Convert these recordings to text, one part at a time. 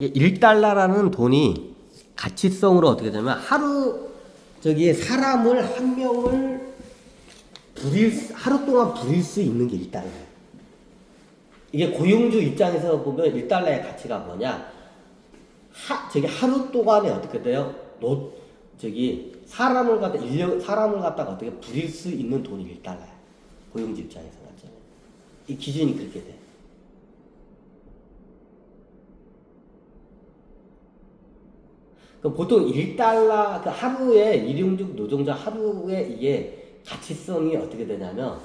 1달러라는 돈이 가치성으로 어떻게 되냐면 사람을 한 명을 하루 동안 부릴 수 있는 게 1달러예요. 이게 고용주 입장에서 보면 1달러의 가치가 뭐냐? 하루 동안에 어떻게 돼요? 사람을 갖다가 어떻게 부릴 수 있는 돈이 1달러야. 고용주 입장에서 맞잖아요. 이 기준이 그렇게 돼. 그럼 보통 1달러, 하루에, 일용직 노동자 하루에 이게 가치성이 어떻게 되냐면,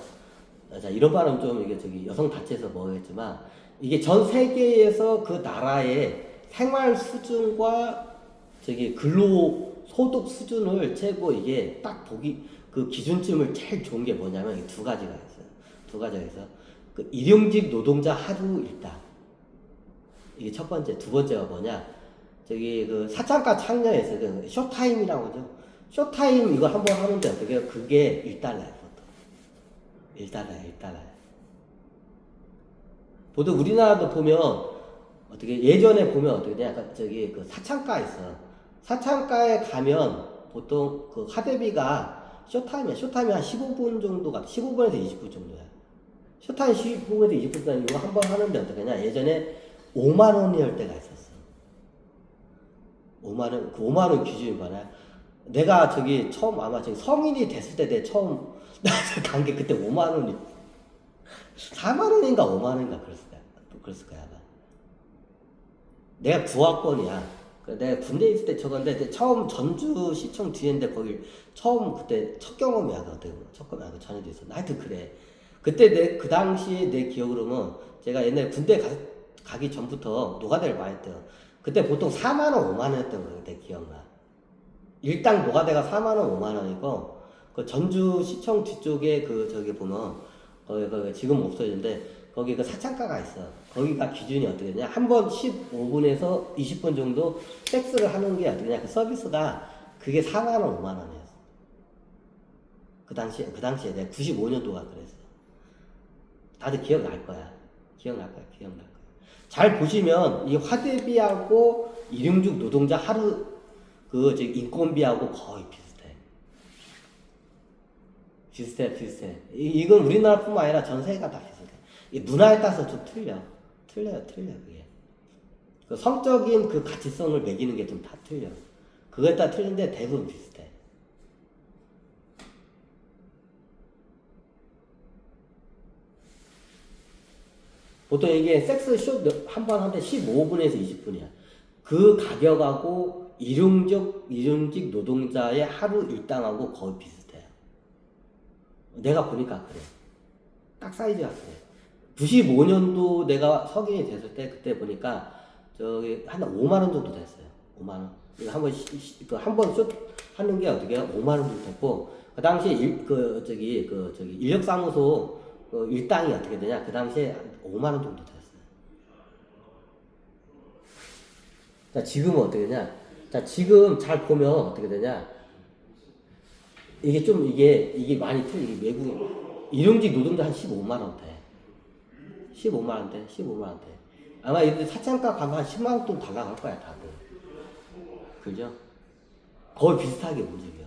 자, 이런 말은 좀 이게 여성 단체에서 뭐겠지만, 이게 전 세계에서 그 나라의 생활 수준과 근로 소득 수준을 재고 이게 딱 그 기준점을 제일 좋은 게 뭐냐면 두 가지가 있어요. 두 가지가 있어요. 그 일용직 노동자 하루 일당. 이게 첫 번째. 두 번째가 뭐냐? 사창가 창녀에서 쇼타임이라고 하죠. 쇼타임 이거 한번 하는데 어떻게 해요? 그게 1달러예요, 보통. 1달러야. 보통 우리나라도 보면, 예전에 보면 어떻게 돼? 약간 사창가 있어. 사창가에 가면 보통 그 화대비가 쇼타임이야. 쇼타임이 한 15분 정도가, 15분에서 20분 정도야. 쇼타임 15분에서 20분 정도 이거 한번 하는데 어떻게 하냐? 예전에 5만원이 할 때가 있었어. 5만원, 그 5만원 기준이 뭐냐? 내가 처음 성인이 됐을 때 내 처음 간 게 그때 5만원이 4만원인가 5만원인가 그랬을 거야, 아마. 내가 9학번이야. 내가 군대에 있을 때 저건데, 처음 전주시청 뒤인데 거기 처음 그때 첫 경험이야, 첫 경험이야. 전에도 있었는데. 하여튼 그래. 그때 그 당시에 내 기억으로는 제가 옛날에 군대 가기 전부터 노가다를 많이 했대요. 그때 보통 4만원, 5만원이었던 거예요. 내 기억나. 일당 노가대가 4만원, 5만원이고, 그 전주시청 뒤쪽에 보면, 거기 지금 없어졌는데, 거기 그 사창가가 있어. 거기가 기준이 어떻게 되냐? 한 번 15분에서 20분 정도 섹스를 하는 게 어떻게 되냐? 그 서비스가 그게 4만원, 5만원이었어. 그 당시에 내가 95년도가 그랬어. 다들 기억날 거야. 잘 보시면 이 화대비하고 일용직 노동자 하루 인건비하고 거의 비슷해. 이건 우리나라뿐만 아니라 전 세계가 다 비슷해. 이 문화에 따라서 좀 틀려요 그게. 그 성적인 그 가치성을 매기는 게 좀 다 틀려. 그거에 따라 틀린데 대부분 비슷해. 보통 이게 섹스 쇼 한 번 하는데 15분에서 20분이야. 그 가격하고 일용직 노동자의 하루 일당하고 거의 비슷해요. 내가 보니까 그래. 딱 사이즈가 그래. 95년도 내가 성인이 됐을 때 그때 보니까 한 5만원 정도 됐어요. 5만원. 한번 쇼 하는 게 어떻게 5만원 정도 됐고, 그 당시에 인력사무소 일당이 어떻게 되냐? 그 당시에 5만원 정도 됐어요. 자, 지금은 어떻게 되냐? 자, 지금 잘 보면 어떻게 되냐? 이게 많이 틀리게 외국인. 일용직 노동자 한 15만원 돼. 15만원 돼. 아마 이들 사창가 가면 한 10만원 돈 달라갈 거야, 다들. 그죠? 거의 비슷하게 움직여.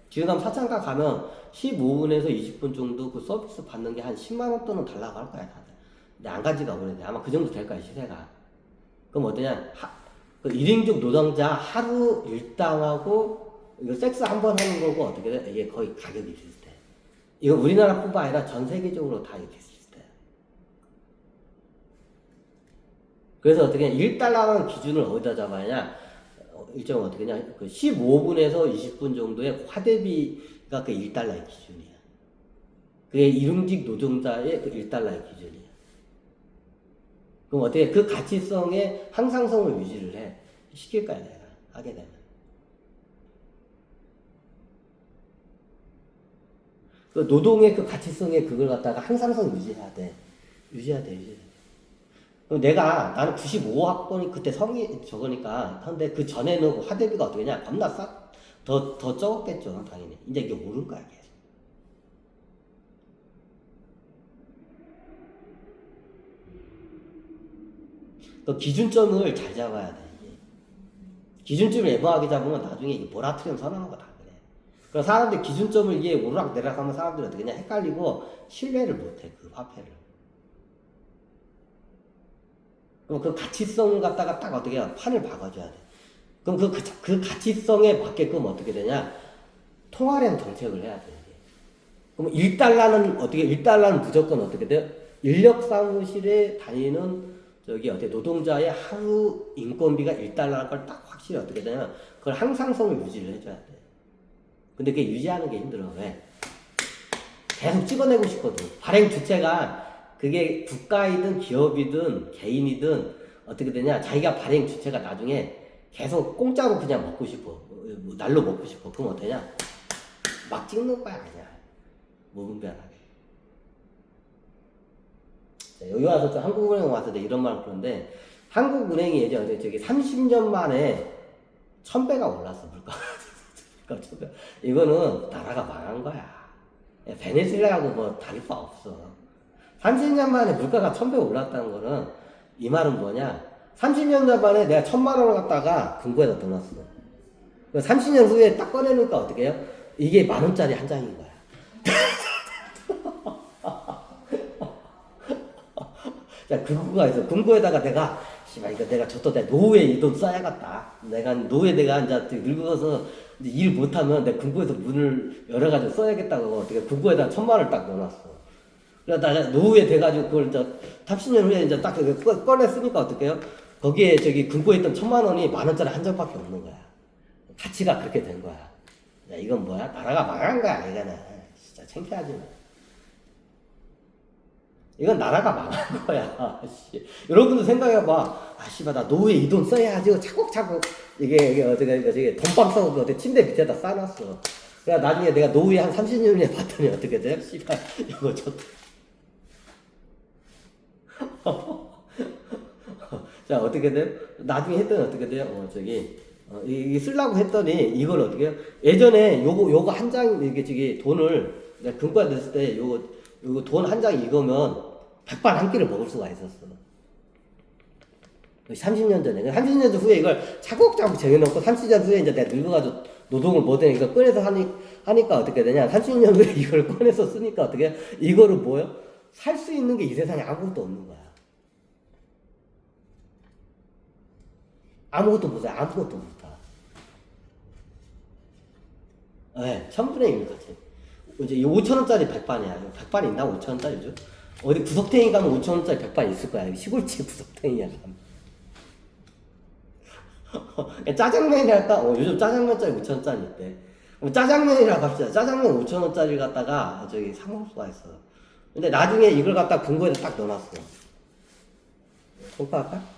지금 사창가 가면 15분에서 20분 정도 그 서비스 받는 게 한 10만원 돈은 달라갈 거야, 다들. 근데 안 간지가 오래돼. 아마 그 정도 될 거야, 시세가. 그럼 어떠냐? 그 1인족 노동자 하루 일당하고 이거 섹스 한 번 하는 거고 어떻게 돼? 이게 거의 가격이 비슷해. 이거 우리나라뿐만 아니라 전 세계적으로 다 비슷해. 그래서 어떻게 1달러라는 기준을 어디다 잡아야 일정은 어떻게 냐? 그 15분에서 20분 정도의 화대비가 그 1달러의 기준이야. 그게 일용직 노동자의 그 1달러의 기준이야. 그럼 어떻게 그 가치성의 항상성을 유지를 시킬 거야, 내가. 하게 되면. 그 노동의 그 가치성의 그걸 갖다가 항상성 유지해야 돼. 그럼 나는 95학번이 그때 성이 저거니까. 근데 그 전에는 화대비가 어떻게 냐? 겁나 더 적었겠죠, 당연히. 이제 이게 오른 거야, 계속. 그 기준점을 잘 잡아야 돼. 이게. 기준점을 애매하게 잡으면 나중에 이게 모라토리엄 선언한 거 다 그래. 그래서 사람들이 기준점을 이게 오르락 내리락 하면 사람들이 어떻게 그냥 헷갈리고 신뢰를 못해, 그 화폐를. 그럼 그 가치성 갖다가 딱 어떻게 해야 판을 박아줘야 돼. 그럼 그 가치성에 맞게끔 어떻게 되냐? 통화량 정책을 해야 돼. 이게. 그럼 1달러는 어떻게, 1달러는 무조건 어떻게 돼요? 인력 사무실에 다니는 저기 어떻게 노동자의 하루 인건비가 1달러라는 걸 딱 확실히 어떻게 되냐면 그걸 항상성을 유지를 해줘야 돼. 근데 그게 유지하는 게 힘들어. 왜? 계속 찍어내고 싶거든. 발행 주체가 그게 국가이든 기업이든 개인이든 어떻게 되냐, 자기가 발행 주체가 나중에 계속 공짜로 그냥 먹고 싶어. 뭐 날로 먹고 싶어. 그럼 어떠냐? 막 찍는 거야 그냥. 무분별하게. 여기 와서 또 한국은행 와서 이런 말 그런데, 한국은행이 예전에 저기 30년 만에 1000배가 올랐어, 물가가. 이거는 나라가 망한 거야. 베네수엘라하고 뭐 다를 바 없어. 30년 만에 물가가 1000배 올랐다는 거는, 이 말은 뭐냐? 30년 만에 내가 1000만 원을 갖다가 금고에다 넣어놨어. 30년 후에 딱 꺼내니까 어떻게 해요? 이게 10,000원짜리 한 장인 거야. 자, 금고가 있어. 금고에다가 내가, 씨발, 이거 내가 저또 내 노후에 이 돈 써야겠다. 내가 노후에 내가 이제 늙어서 이제 일 못하면 내가 금고에서 문을 열어가지고 써야겠다고 어떻게 금고에다 1000만 원을 딱 넣어놨어. 그래서 나 노후에 돼가지고 그걸 이제 30년 후에 이제 딱 꺼냈으니까 어떻게 해요? 거기에 저기 금고에 있던 1000만 원이 10,000원짜리 한 장밖에 없는 거야. 가치가 그렇게 된 거야. 야, 이건 뭐야? 나라가 망한 거야, 이거는. 진짜 창피하지 마. 이건 나라가 망한 거야. 여러분도 생각해봐. 아, 씨발, 나 노후에 이 돈 써야지. 차곡차곡. 이게 어떻게, 돈방 써고 어떻게 침대 밑에다 쌓아놨어. 그래, 나중에 내가 노후에 한 30년 후에 봤더니 어떻게 돼? 씨발, 이거 좋다. 자, 어떻게 돼요? 나중에 했더니 어떻게 돼요? 이게 쓰려고 했더니 이걸 어떻게 해요? 예전에 요거 한 장, 이게 저기 돈을 내가 금고에 넣었을 때 요거 돈 한 장이 이거면 백반 한 끼를 먹을 수가 있었어. 30년 전에. 30년 후에 이걸 차곡차곡 쟁여놓고 30년 후에 이제 내가 늙어가지고 노동을 못해. 이거 꺼내서 하니까 어떻게 되냐. 30년 후에 이걸 꺼내서 쓰니까 어떻게 해? 이거를 뭐요? 살 수 있는 게 이 세상에 아무것도 없는 거야. 아무것도 못해. 아무것도 못해. 네, 1000분의 1 같이. 이제 5,000원짜리 백반이야. 백반이 있나? 5,000원짜리죠? 어디 구석탱이 가면 5,000원짜리 백반 있을 거야. 시골집 구석탱이야. 짜장면이 할까? 요즘 짜장면짜리 5,000원짜리 있대. 짜장면이라 갑시다. 짜장면 5,000원짜리 갖다가 저기 사 먹을 수가 있어. 근데 나중에 이걸 갖다 금고에다 딱 넣어놨어. 볼까 할까?